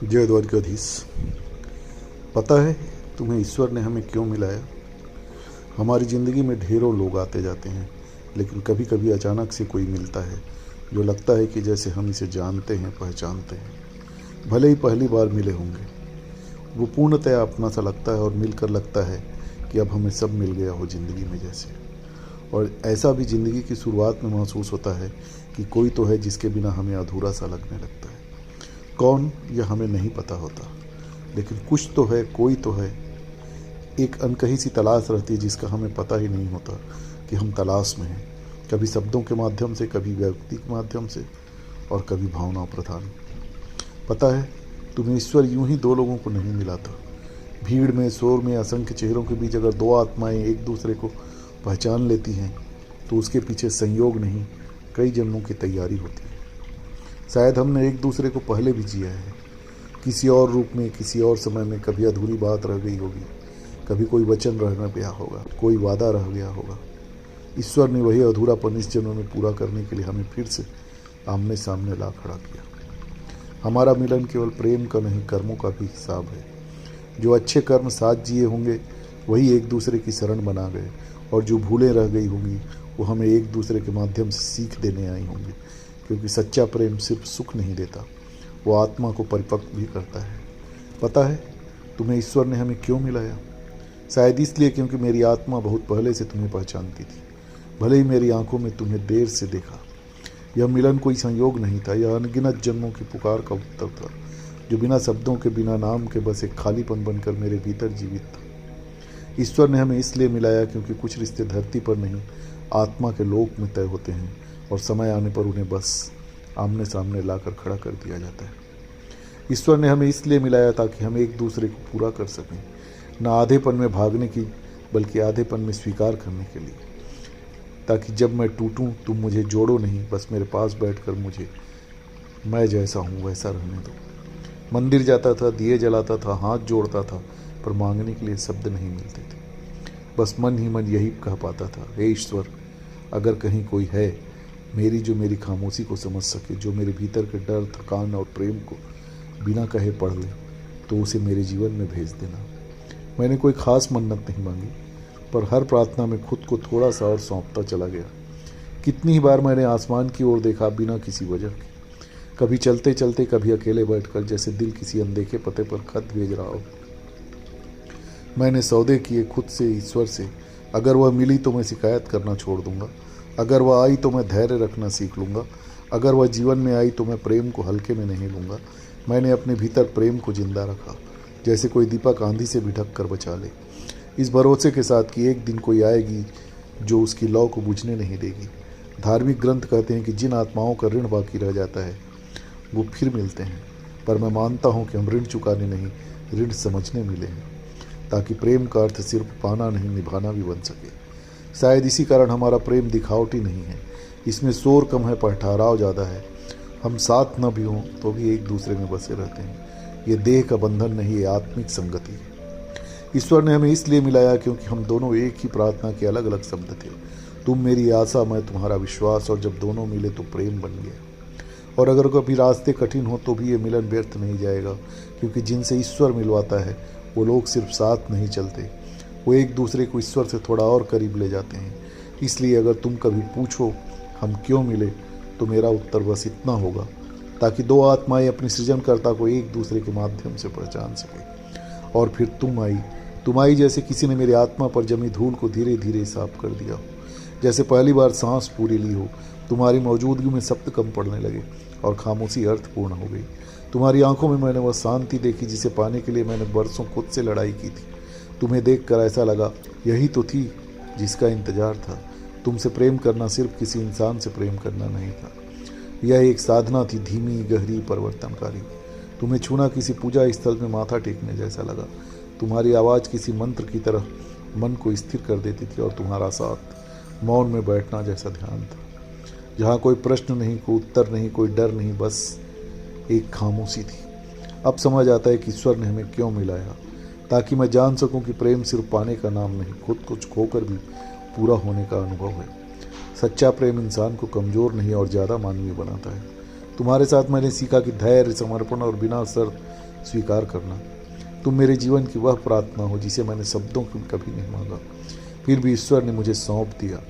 जय द्वारकाधीश। पता है तुम्हें ईश्वर ने हमें क्यों मिलाया? हमारी ज़िंदगी में ढेरों लोग आते जाते हैं, लेकिन कभी कभी अचानक से कोई मिलता है जो लगता है कि जैसे हम इसे जानते हैं, पहचानते हैं। भले ही पहली बार मिले होंगे, वो पूर्णतया अपना सा लगता है और मिलकर लगता है कि अब हमें सब मिल गया हो ज़िंदगी में जैसे। और ऐसा भी ज़िंदगी की शुरुआत में महसूस होता है कि कोई तो है जिसके बिना हमें अधूरा सा लगने लगता है। कौन, यह हमें नहीं पता होता, लेकिन कुछ तो है, कोई तो है। एक अनकही सी तलाश रहती है जिसका हमें पता ही नहीं होता कि हम तलाश में हैं। कभी शब्दों के माध्यम से, कभी व्यक्ति के माध्यम से, और कभी भावना प्रधान। पता है तुम्हें ईश्वर यूं ही दो लोगों को नहीं मिला था। भीड़ में, शोर में, असंख्य चेहरों के बीच अगर दो आत्माएं एक दूसरे को पहचान लेती हैं तो उसके पीछे संयोग नहीं, कई जन्मों की तैयारी होती है। शायद हमने एक दूसरे को पहले भी जिया है, किसी और रूप में, किसी और समय में। कभी अधूरी बात रह गई होगी, कभी कोई वचन रह गया होगा, कोई वादा रह गया होगा। ईश्वर ने वही अधूरापन इस जन्म में पूरा करने के लिए हमें फिर से आमने सामने ला खड़ा किया। हमारा मिलन केवल प्रेम का नहीं, कर्मों का भी हिसाब है। जो अच्छे कर्म साथ जिए होंगे वही एक दूसरे की शरण बना गए, और जो भूलें रह गई होंगी वो हमें एक दूसरे के माध्यम से सीख देने आई होंगी। क्योंकि सच्चा प्रेम सिर्फ सुख नहीं देता, वो आत्मा को परिपक्व भी करता है। पता है तुम्हें ईश्वर ने हमें क्यों मिलाया? शायद इसलिए क्योंकि मेरी आत्मा बहुत पहले से तुम्हें पहचानती थी, भले ही मेरी आंखों में तुम्हें देर से देखा। यह मिलन कोई संयोग नहीं था, यह अनगिनत जन्मों की पुकार का उत्तर था, जो बिना शब्दों के, बिना नाम के, बस एक खालीपन बनकर मेरे भीतर जीवित था। ईश्वर ने हमें इसलिए मिलाया क्योंकि कुछ रिश्ते धरती पर नहीं, आत्मा के लोक में तय होते हैं, और समय आने पर उन्हें बस आमने सामने लाकर खड़ा कर दिया जाता है। ईश्वर ने हमें इसलिए मिलाया ताकि हम एक दूसरे को पूरा कर सकें, न आधेपन में भागने की, बल्कि आधेपन में स्वीकार करने के लिए। ताकि जब मैं टूटूं तुम मुझे जोड़ो नहीं, बस मेरे पास बैठकर मुझे मैं जैसा हूँ वैसा रहने दो। मंदिर जाता था, दिए जलाता था, हाथ जोड़ता था, पर मांगने के लिए शब्द नहीं मिलते थे। बस मन ही मन यही कह पाता था, हे ईश्वर, अगर कहीं कोई है जो मेरी खामोशी को समझ सके, जो मेरे भीतर के डर, थकान और प्रेम को बिना कहे पढ़ ले, तो उसे मेरे जीवन में भेज देना। मैंने कोई खास मन्नत नहीं मांगी, पर हर प्रार्थना में खुद को थोड़ा सा और सौंपता चला गया। कितनी ही बार मैंने आसमान की ओर देखा बिना किसी वजह के, कभी चलते चलते, कभी अकेले बैठकर, जैसे दिल किसी अनदेखे पते पर खत भेज रहा हो। मैंने सौदे किए खुद से, ईश्वर से। अगर वह मिली तो मैं शिकायत करना छोड़ दूंगा, अगर वह आई तो मैं धैर्य रखना सीख लूँगा, अगर वह जीवन में आई तो मैं प्रेम को हल्के में नहीं लूँगा। मैंने अपने भीतर प्रेम को जिंदा रखा, जैसे कोई दीपक आंधी से भी ढक कर बचा ले, इस भरोसे के साथ कि एक दिन कोई आएगी जो उसकी लौ को बुझने नहीं देगी। धार्मिक ग्रंथ कहते हैं कि जिन आत्माओं का ऋण बाकी रह जाता है वो फिर मिलते हैं, पर मैं मानता हूँ कि हम ऋण चुकाने नहीं, ऋण समझने मिले हैं, ताकि प्रेम का अर्थ सिर्फ पाना नहीं, निभाना भी बन सके। शायद इसी कारण हमारा प्रेम दिखावटी नहीं है, इसमें शोर कम है पर ठहराव ज़्यादा है। हम साथ न भी हों तो भी एक दूसरे में बसे रहते हैं। ये देह का बंधन नहीं, ये आत्मिक संगति है। ईश्वर ने हमें इसलिए मिलाया क्योंकि हम दोनों एक ही प्रार्थना के अलग अलग शब्द थे। तुम मेरी आशा, मैं तुम्हारा विश्वास, और जब दोनों मिले तो प्रेम बन गया। और अगर कभी रास्ते कठिन हो तो भी ये मिलन व्यर्थ नहीं जाएगा, क्योंकि जिनसे ईश्वर मिलवाता है वो लोग सिर्फ साथ नहीं चलते, वो एक दूसरे को ईश्वर से थोड़ा और करीब ले जाते हैं। इसलिए अगर तुम कभी पूछो हम क्यों मिले, तो मेरा उत्तर बस इतना होगा, ताकि दो आत्माएं अपने सृजनकर्ता को एक दूसरे के माध्यम से पहचान सके। और फिर तुम आई जैसे किसी ने मेरी आत्मा पर जमी धूल को धीरे धीरे साफ कर दिया हो, जैसे पहली बार सांस पूरी ली हो। तुम्हारी मौजूदगी में शब्द कम पड़ने लगे और खामोशी अर्थपूर्ण हो गई। तुम्हारी आंखों में मैंने वह शांति देखी जिसे पाने के लिए मैंने बरसों खुद से लड़ाई की थी। तुम्हें देखकर ऐसा लगा यही तो थी जिसका इंतजार था। तुमसे प्रेम करना सिर्फ किसी इंसान से प्रेम करना नहीं था, यह एक साधना थी, धीमी, गहरी, परिवर्तनकारी। तुम्हें छूना किसी पूजा स्थल में माथा टेकने जैसा लगा। तुम्हारी आवाज़ किसी मंत्र की तरह मन को स्थिर कर देती थी, और तुम्हारा साथ मौन में बैठना जैसा ध्यान था, जहाँ कोई प्रश्न नहीं, कोई उत्तर नहीं, कोई डर नहीं, बस एक खामोशी थी। अब समझ आता है कि ईश्वर ने हमें क्यों मिलाया, ताकि मैं जान सकूं कि प्रेम सिर्फ पाने का नाम नहीं, खुद कुछ खोकर भी पूरा होने का अनुभव है। सच्चा प्रेम इंसान को कमज़ोर नहीं और ज़्यादा मानवीय बनाता है। तुम्हारे साथ मैंने सीखा कि धैर्य, समर्पण और बिना शर्त स्वीकार करना। तुम मेरे जीवन की वह प्रार्थना हो जिसे मैंने शब्दों में कभी नहीं मांगा, फिर भी ईश्वर ने मुझे सौंप दिया।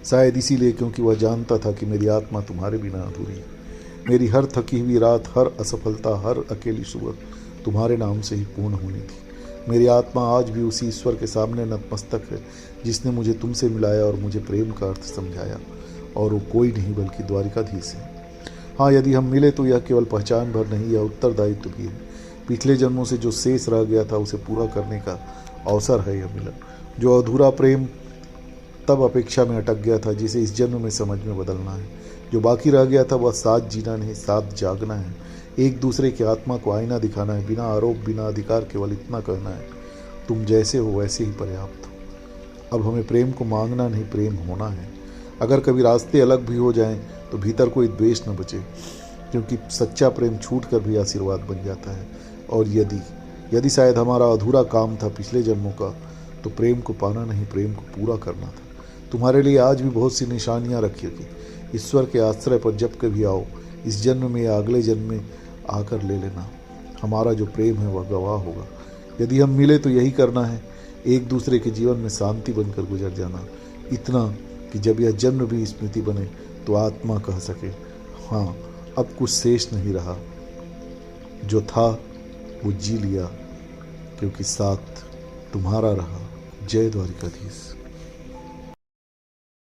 शायद इसीलिए क्योंकि वह जानता था कि मेरी आत्मा तुम्हारे बिना अधूरी है। मेरी हर थकी हुई रात, हर असफलता, हर अकेली सुबह तुम्हारे नाम से ही पूर्ण होनी थी। मेरी आत्मा आज भी उसी ईश्वर के सामने नतमस्तक है जिसने मुझे तुमसे मिलाया और मुझे प्रेम का अर्थ समझाया, और वो कोई नहीं बल्कि द्वारिकाधीश है। हाँ, यदि हम मिले तो यह केवल पहचान भर नहीं, यह उत्तरदायित्व भी है। पिछले जन्मों से जो शेष रह गया था उसे पूरा करने का अवसर है यह मिलन। जो अधूरा प्रेम तब अपेक्षा में अटक गया था, जिसे इस जन्म में समझ में बदलना है। जो बाकी रह गया था वह साथ जीना नहीं, साथ जागना है। एक दूसरे की आत्मा को आईना दिखाना है, बिना आरोप, बिना अधिकार, केवल इतना कहना है, तुम जैसे हो वैसे ही पर्याप्त हो। अब हमें प्रेम को मांगना नहीं, प्रेम होना है। अगर कभी रास्ते अलग भी हो जाएं तो भीतर कोई द्वेष न बचे, क्योंकि सच्चा प्रेम छूट कर भी आशीर्वाद बन जाता है। और यदि शायद हमारा अधूरा काम था पिछले जन्मों का, तो प्रेम को पाना नहीं, प्रेम को पूरा करना था। तुम्हारे लिए आज भी बहुत सी निशानियाँ रखी होगी। ईश्वर के आश्रय पर जब कभी आओ, इस जन्म में या अगले जन्म में आकर ले लेना। हमारा जो प्रेम है वह गवाह होगा। यदि हम मिले तो यही करना है, एक दूसरे के जीवन में शांति बनकर गुजर जाना, इतना कि जब यह जन्म भी स्मृति बने तो आत्मा कह सके, हाँ अब कुछ शेष नहीं रहा, जो था वो जी लिया, क्योंकि साथ तुम्हारा रहा। जय द्वारिकाधीश।